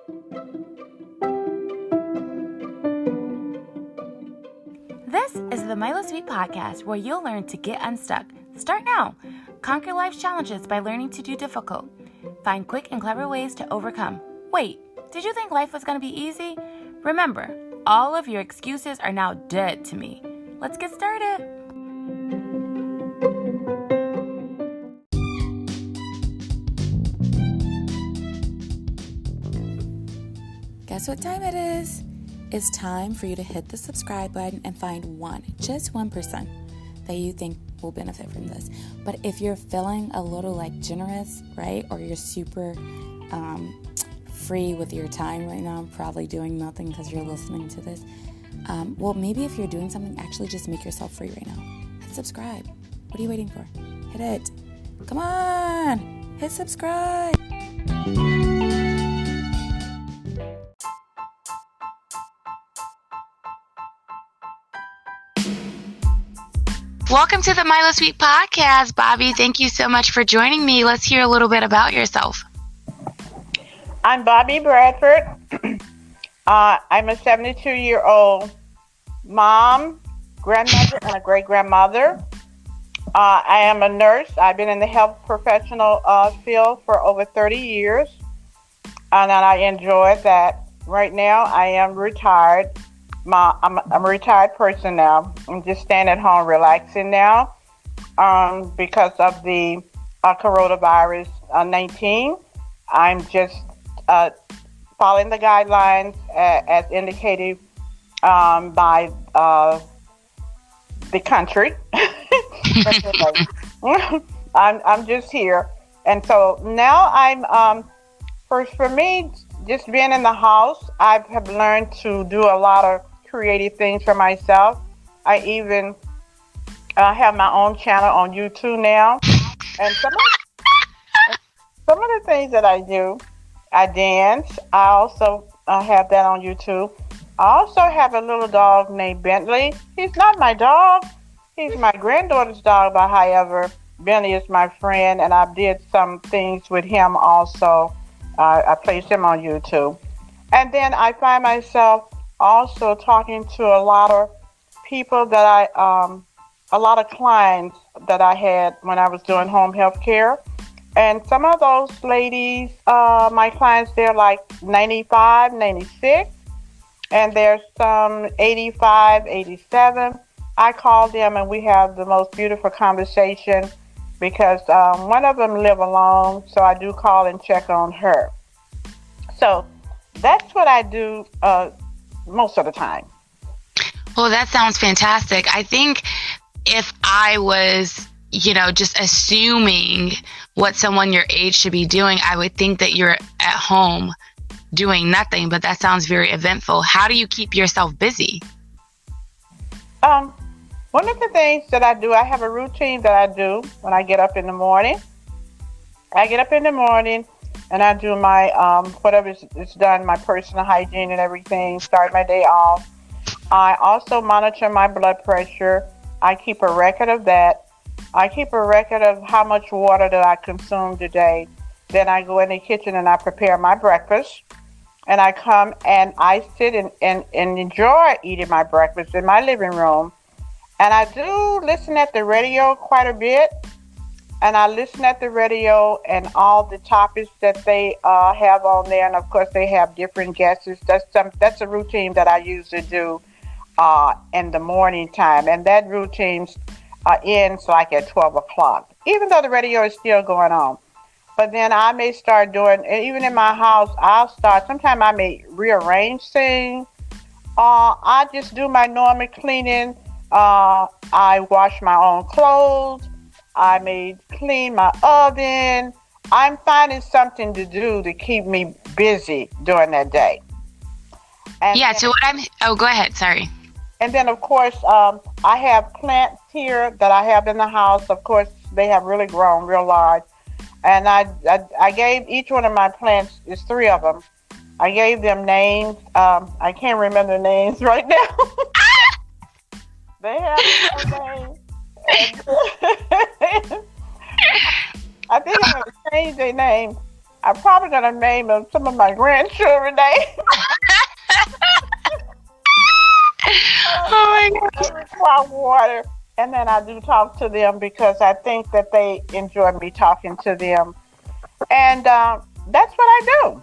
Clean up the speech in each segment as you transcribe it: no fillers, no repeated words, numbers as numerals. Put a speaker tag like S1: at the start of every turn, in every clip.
S1: This is the Milo Sweet Podcast, where you'll learn to get unstuck. Start now. Conquer life's challenges by learning to do difficult. Find quick and clever ways to overcome. Wait, did you think life was going to be easy? Remember, all of your excuses are now dead to me. Let's get started. Guess what time it is? It's time for you to hit the subscribe button and find just 1% that you think will benefit from this. But if you're feeling a little generous, right? Or you're super free with your time right now, probably doing nothing because you're listening to this. Well, maybe if you're doing something, actually just make yourself free right now. Hit subscribe. What are you waiting for? Hit it. Come on. Hit subscribe. Welcome to the Milo Sweet Podcast. Bobbie, thank you so much for joining me. Let's hear a little bit about yourself.
S2: I'm Bobbie Bradford. I'm a 72-year-old mom, grandmother, and a great-grandmother. I am a nurse. I've been in the health professional field for over 30 years, and I enjoy that. Right now, I am retired. I'm a retired person now. I'm just staying at home relaxing now because of the coronavirus 19. I'm just following the guidelines as indicated by the country. I'm just here. And so now I'm, for me, just being in the house, I have learned to do a lot of creative things for myself. I even have my own channel on YouTube now. And some of the things that I do, I dance. I also have that on YouTube. I also have a little dog named Bentley. He's not my dog. He's my granddaughter's dog, but however, Bentley is my friend, and I did some things with him also. I placed him on YouTube. And then I find myself also talking to a lot of people that a lot of clients that I had when I was doing home health care. And some of those ladies, my clients, they're like 95, 96, and there's some 85, 87. I call them and we have the most beautiful conversation because one of them live alone, so I do call and check on her. So that's what I do most of the time.
S1: Well, that sounds fantastic. I think if I was, just assuming what someone your age should be doing, I would think that you're at home doing nothing, but that sounds very eventful. How do you keep yourself busy?
S2: One of the things that I do, I have a routine that I do when I get up in the morning. I get up in the morning and I do my, whatever is done, my personal hygiene and everything, start my day off. I also monitor my blood pressure. I keep a record of that. I keep a record of how much water that I consume today. Then I go in the kitchen and I prepare my breakfast. And I come and I sit and enjoy eating my breakfast in my living room. And I do listen at the radio quite a bit. And I listen at the radio and all the topics that they have on there. And of course, they have different guests. That's a routine that I usually do in the morning time. And that routine ends like at 12 o'clock, even though the radio is still going on. But then I may start doing, and even in my house, sometimes I may rearrange things. I just do my normal cleaning. I wash my own clothes. I may clean my oven. I'm finding something to do to keep me busy during that day. And
S1: so go ahead, sorry.
S2: And then, of course, I have plants here that I have in the house. Of course, they have really grown real large. And I gave each one of my plants, there's 3 of them, I gave them names. I can't remember the names right now. They have names. I think I'm going to change their name. I'm probably gonna name them some of my grandchildren names.
S1: Oh my
S2: I
S1: gosh.
S2: require water, and then I do talk to them because I think that they enjoy me talking to them, and that's what I do.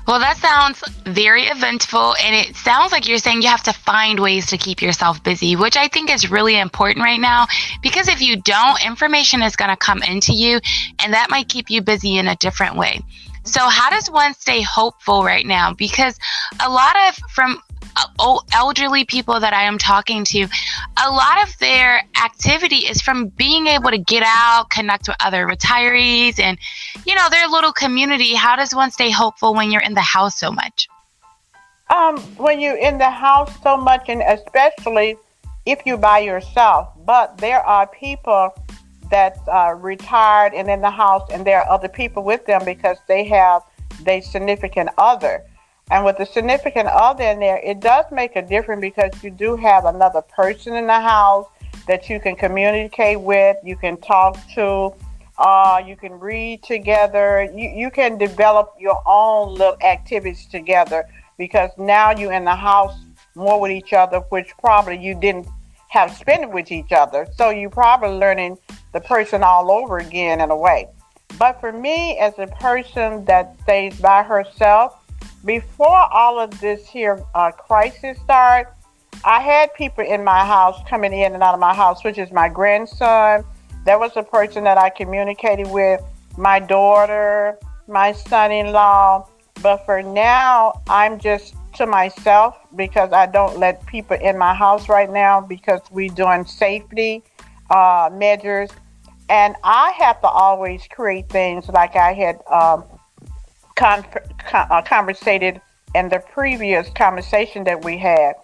S1: Well, that sounds very eventful, and it sounds like you're saying you have to find ways to keep yourself busy, which I think is really important right now, because if you don't, information is going to come into you, and that might keep you busy in a different way. So how does one stay hopeful right now? Because a lot of, from elderly people that I am talking to, a lot of their activity is from being able to get out, connect with other retirees, and, their little community. How does one stay hopeful when you're in the house so much?
S2: When you're in the house so much, and especially if you're by yourself, but there are people that's retired and in the house, and there are other people with them because they have their significant other. And with the significant other in there, it does make a difference because you do have another person in the house that you can communicate with, you can talk to, you can read together, you can develop your own little activities together because now you're in the house more with each other, which probably you didn't have spent it with each other. So you're probably learning the person all over again in a way. But for me, as a person that stays by herself, before all of this here crisis started, I had people in my house coming in and out of my house, which is my grandson. That was a person that I communicated with, my daughter, my son-in-law. But for now, I'm just to myself because I don't let people in my house right now because we're doing safety measures. And I have to always create things like I had conversated in the previous conversation that we had.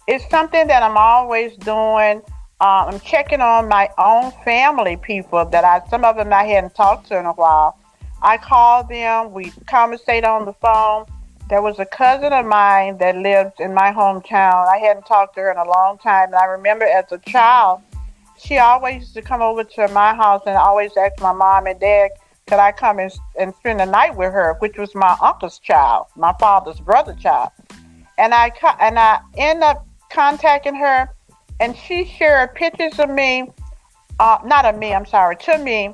S2: It's something that I'm always doing. I'm checking on my own family people that some of them I hadn't talked to in a while. I call them, we conversate on the phone. There was a cousin of mine that lived in my hometown. I hadn't talked to her in a long time. And I remember as a child, she always used to come over to my house and always ask my mom and dad, could I come and spend the night with her, which was my uncle's child, my father's brother child. And I end up contacting her, and she shared pictures of me, not of me, I'm sorry, to me.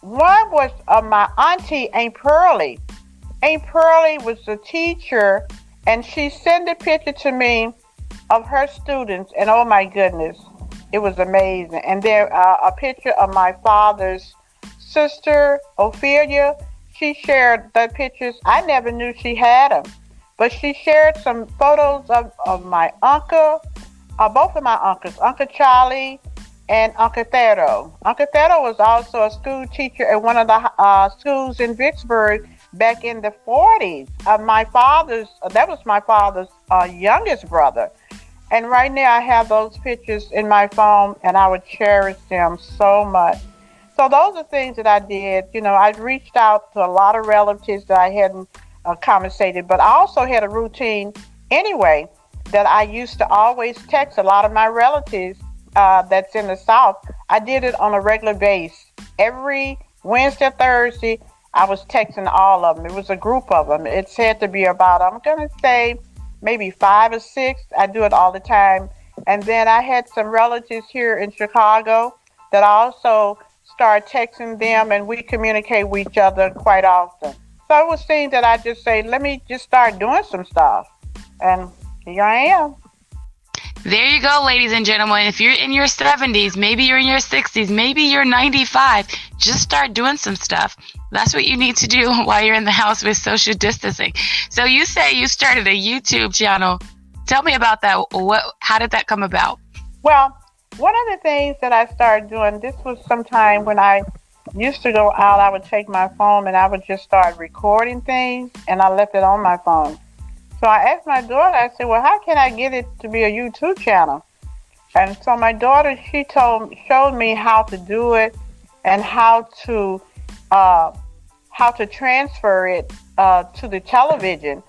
S2: One was of my auntie, Aunt Pearlie. Aunt Pearlie was a teacher, and she sent a picture to me of her students, and oh my goodness, it was amazing. And there a picture of my father's sister, Ophelia. She shared the pictures. I never knew she had them, but she shared some photos of my uncle, both of my uncles, Uncle Charlie and Uncle Theodore. Uncle Theodore was also a school teacher at one of the schools in Vicksburg back in the 40s. That was my father's youngest brother. And right now I have those pictures in my phone, and I would cherish them so much. So those are things that I did. I reached out to a lot of relatives that I hadn't conversated, but I also had a routine anyway that I used to always text a lot of my relatives that's in the South. I did it on a regular basis. Every Wednesday, Thursday, I was texting all of them. It was a group of them. It had to be about, I'm going to say, maybe 5 or 6. I do it all the time. And then I had some relatives here in Chicago that I also start texting them, and we communicate with each other quite often. So it was things that I just say, let me just start doing some stuff. And here I am.
S1: There you go, ladies and gentlemen. If you're in your 70s, maybe you're in your 60s, maybe you're 95, just start doing some stuff. That's what you need to do while you're in the house with social distancing. So you say you started a YouTube channel. Tell me about that. How did that come about?
S2: Well, one of the things that I started doing, this was sometime when I used to go out, I would take my phone and I would just start recording things, and I left it on my phone. So I asked my daughter, I said, well, how can I get it to be a YouTube channel? And so my daughter, she showed me how to do it and how to transfer it to the television.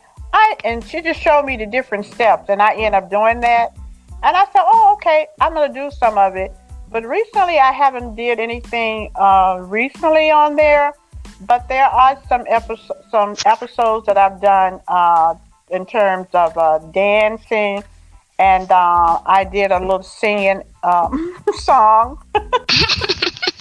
S2: And she just showed me the different steps, and I ended up doing that. And I said, oh, okay, I'm going to do some of it. But recently, I haven't did anything recently on there. But there are some episodes that I've done in terms of dancing, and I did a little singing song.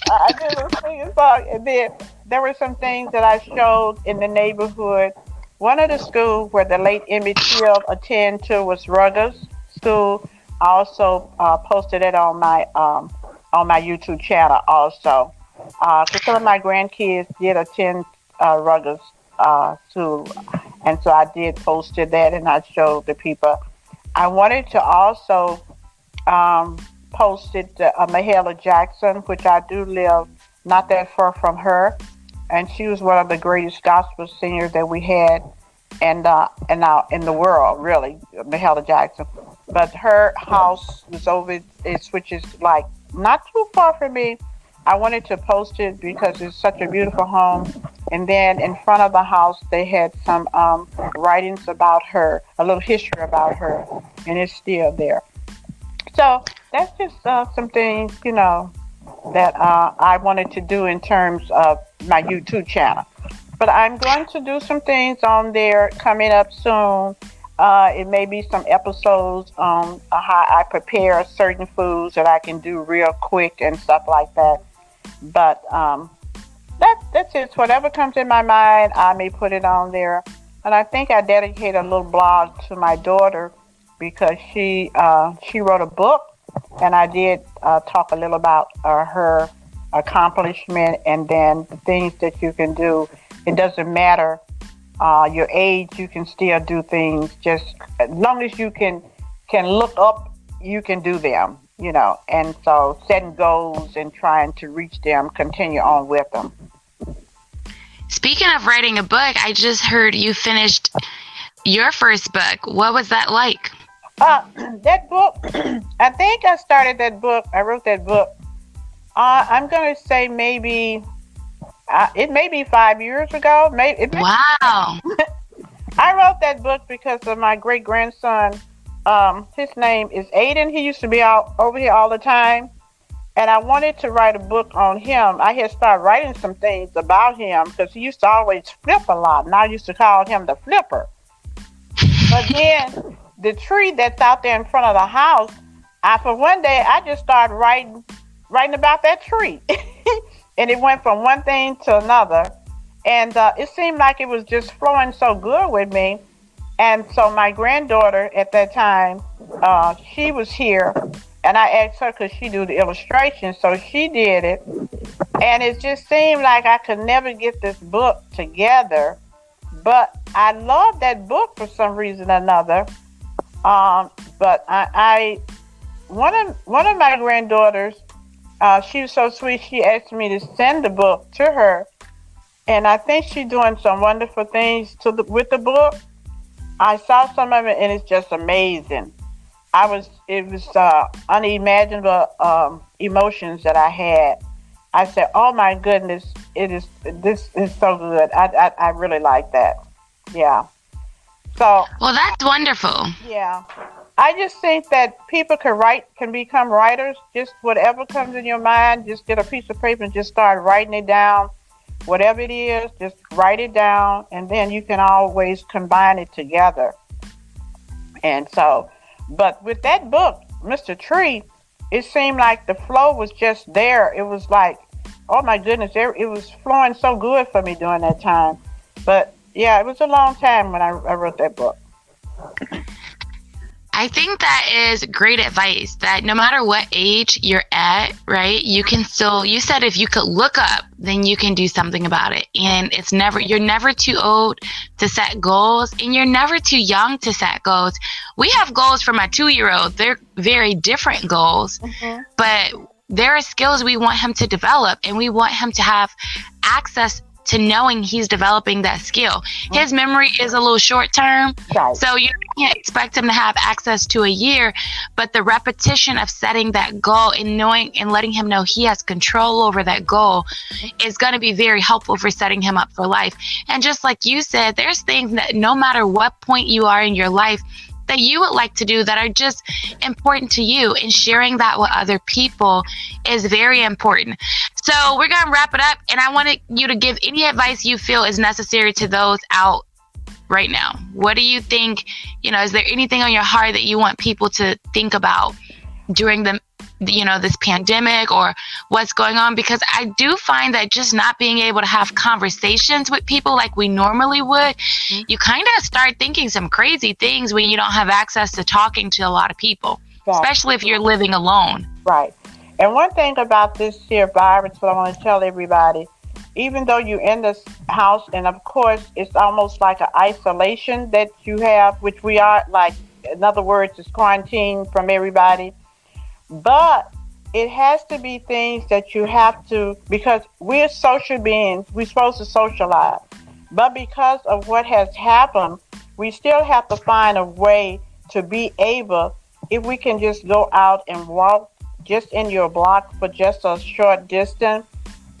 S2: I did a little singing song, and then there were some things that I showed in the neighborhood. One of the schools where the late Emmett Till attended to was Ruggers School. I also posted it on my YouTube channel also. Because some of my grandkids did attend Ruggers School, and so I did posted that, and I showed the people. I wanted to also posted Mahalia Jackson, which I do live not that far from her, and she was one of the greatest gospel singers that we had, and in the world, really, Mahalia Jackson. But her house was over, which is like not too far from me. I wanted to post it because it's such a beautiful home. And then in front of the house, they had some writings about her, a little history about her, and it's still there. So that's just some things, that I wanted to do in terms of my YouTube channel. But I'm going to do some things on there coming up soon. It may be some episodes on how I prepare certain foods that I can do real quick and stuff like that. But that's it. Whatever comes in my mind, I may put it on there. And I think I dedicate a little blog to my daughter because she wrote a book, and I did talk a little about her accomplishment and then the things that you can do. It doesn't matter your age; you can still do things. Just as long as you can look up, you can do them. And so setting goals and trying to reach them, continue on with them.
S1: Speaking of writing a book, I just heard you finished your first book. What was that like?
S2: That book, I think I started that book. I wrote that book. I'm going to say maybe, it may be 5 years ago.
S1: Wow.
S2: I wrote that book because of my great-grandson. His name is Aiden. He used to be out over here all the time. And I wanted to write a book on him. I had started writing some things about him because he used to always flip a lot. And I used to call him the flipper. But then the tree that's out there in front of the house, for one day, I just started writing about that tree. And it went from one thing to another. And it seemed like it was just flowing so good with me. And so my granddaughter at that time, she was here, and I asked her could she do the illustration, so she did it. And it just seemed like I could never get this book together, but I love that book for some reason or another. But one of my granddaughters, she was so sweet, she asked me to send the book to her, and I think she's doing some wonderful things with the book. I saw some of it, and it's just amazing. It was unimaginable emotions that I had. I said, "Oh my goodness, this is so good." I really like that. Yeah. So.
S1: Well, that's wonderful.
S2: Yeah. I just think that people can become writers. Just whatever comes in your mind, just get a piece of paper and just start writing it down. Whatever it is, just write it down, and then you can always combine it together. And so, but with that book, Mr. Tree, it seemed like the flow was just there. It was like, oh my goodness, it was flowing so good for me during that time. But yeah, it was a long time when I wrote that book.
S1: I think that is great advice, that no matter what age you're at, right, you can still, you said if you could look up, then you can do something about it. And you're never too old to set goals, and you're never too young to set goals. We have goals for my 2-year-old. They're very different goals, but there are skills we want him to develop, and we want him to have access to knowing he's developing that skill. His memory is a little short term, so you can't expect him to have access to a year, but the repetition of setting that goal and knowing and letting him know he has control over that goal is going to be very helpful for setting him up for life. And just like you said, there's things that no matter what point you are in your life, that you would like to do that are just important to you, and sharing that with other people is very important. So we're going to wrap it up, and I wanted you to give any advice you feel is necessary to those out right now. What do you think, is there anything on your heart that you want people to think about during this pandemic or what's going on? Because I do find that just not being able to have conversations with people like we normally would, you kind of start thinking some crazy things when you don't have access to talking to a lot of people, especially if you're living alone.
S2: Right. And one thing about this here virus, what I want to tell everybody, even though you're in this house, and of course it's almost like an isolation that you have, which we are, like, in other words, it's quarantine from everybody. But it has to be things that you have to, because we're social beings, we're supposed to socialize. But because of what has happened, we still have to find a way to be able, if we can just go out and walk just in your block for just a short distance,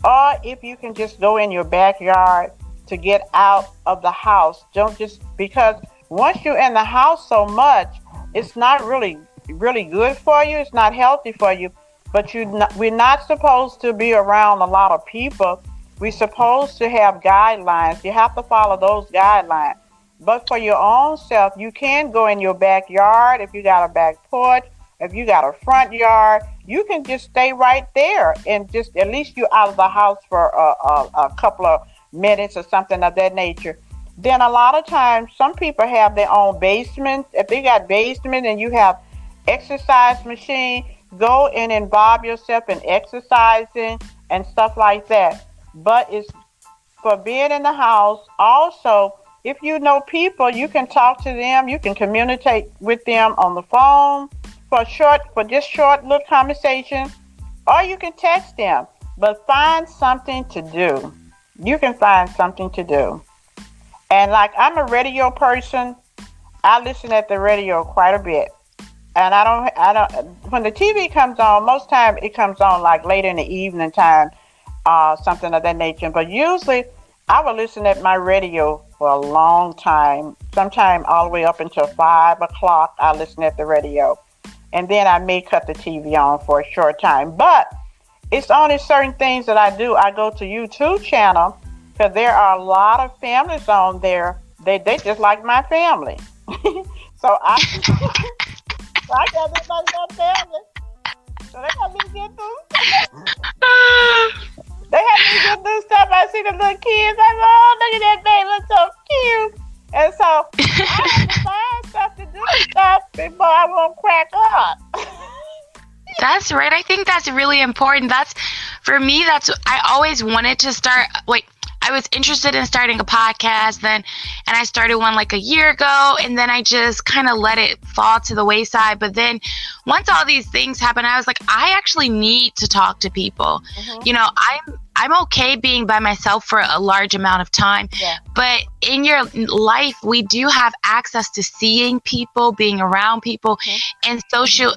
S2: or if you can just go in your backyard to get out of the house. Don't just, because once you're in the house so much, it's not really good for you. It's not healthy for you. But we're not supposed to be around a lot of people. We're supposed to have guidelines. You have to follow those guidelines. But for your own self, you can go in your backyard. If you got a back porch, if you got a front yard, you can just stay right there, and just at least you're out of the house for a couple of minutes or something of that nature. Then a lot of times, some people have their own basement. If they got basement and you have exercise machine, go in and involve yourself in exercising and stuff like that. But it's for being in the house. Also, if you know people, you can talk to them, you can communicate with them on the phone for just short little conversation, or you can text them. But find something to do. You can find something to do. And like, I'm a radio person. I listen at the radio quite a bit. And I don't, when the TV comes on, most time it comes on like late in the evening time, something of that nature. But usually I will listen at my radio for a long time, sometime all the way up until 5 o'clock. I listen at the radio. And then I may cut the TV on for a short time. But it's only certain things that I do. I go to YouTube channel, because there are a lot of families on there. They just like my family. So I got them like my family. So they help me get through stuff. They help me get through stuff. I see the little kids. I'm like, oh, look at that baby, look so cute. And so I have to find stuff to do stuff before I won't crack up.
S1: That's right. I think that's really important. For me, I always wanted to start, I was interested in starting a podcast and I started one like a year ago, and then I just kind of let it fall to the wayside. But then once all these things happened, I was like, I actually need to talk to people. Mm-hmm. I'm okay being by myself for a large amount of time, but in your life, we do have access to seeing people, being around people, and social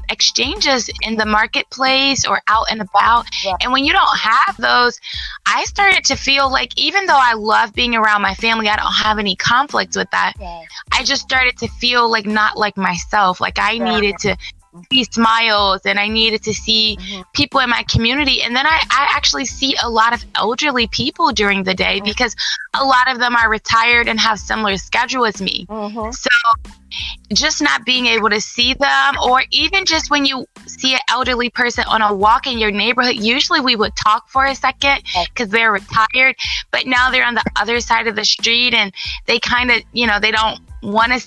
S1: exchanges in the marketplace or out and about. Yeah. And when you don't have those, I started to feel like, even though I love being around my family, I don't have any conflicts with that. Yeah. I just started to feel like not like myself. Like I needed to see smiles, and I needed to see people in my community. And then I actually see a lot of elderly people during the day, because a lot of them are retired and have similar schedule as me. So just not being able to see them, or even just when you see an elderly person on a walk in your neighborhood, usually we would talk for a second because they're retired, but now they're on the other side of the street, and they kind of, they don't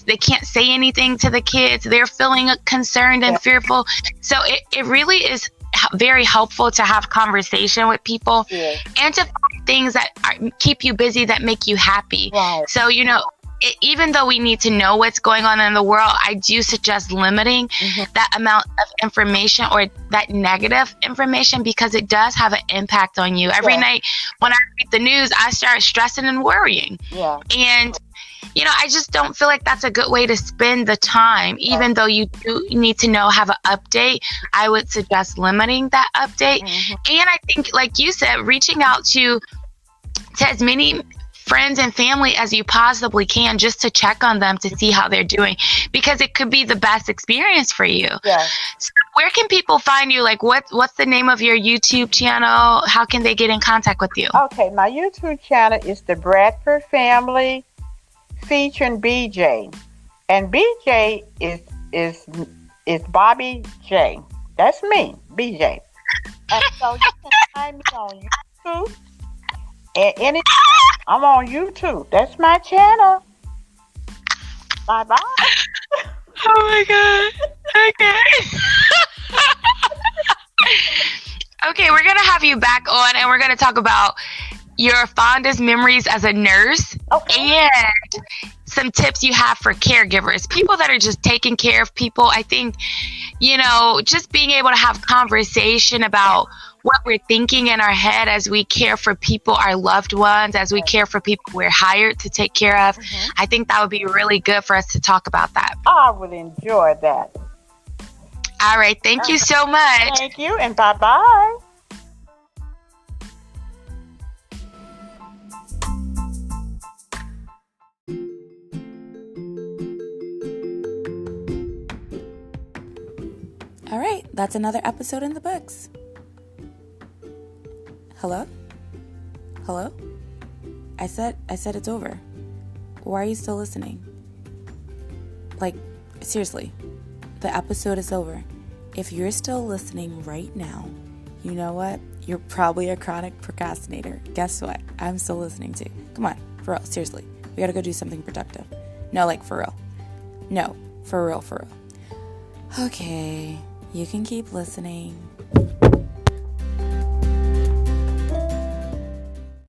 S1: they can't say anything to the kids. They're feeling concerned and fearful. So it really is very helpful to have conversation with people and to find things that keep you busy, that make you happy. Right. So, even though we need to know what's going on in the world, I do suggest limiting that amount of information, or that negative information, because it does have an impact on you. Every night when I read the news, I start stressing and worrying. Yeah. And I just don't feel like that's a good way to spend the time. Even though you do need to have an update, I would suggest limiting that update. And I think, like you said, reaching out to as many friends and family as you possibly can, just to check on them to see how they're doing, because it could be the best experience for you.
S2: Yeah.
S1: So where can people find you? Like, what's the name of your YouTube channel? How can they get in contact with you?
S2: Okay, my YouTube channel is the Bradford Family featuring BJ, and BJ is Bobbie J. That's me, BJ. And so you can find me on YouTube at any time. I'm on YouTube. That's my channel. Bye-bye.
S1: Oh my God. Okay. Okay, we're going to have you back on, and we're going to talk about your fondest memories as a nurse, and some tips you have for caregivers, people that are just taking care of people. I think, just being able to have conversation about what we're thinking in our head as we care for people, our loved ones, as we care for people we're hired to take care of. I think that would be really good for us to talk about that.
S2: I would enjoy that.
S1: All right. Thank you so much.
S2: Thank you, and bye-bye.
S1: All right. That's another episode in the books. Hello? Hello? I said it's over. Why are you still listening? Like, seriously, the episode is over. If you're still listening right now, you know what? You're probably a chronic procrastinator. Guess what? I'm still listening to. Come on, for real, seriously. We gotta go do something productive. No, like, for real. No, for real, for real. Okay, you can keep listening.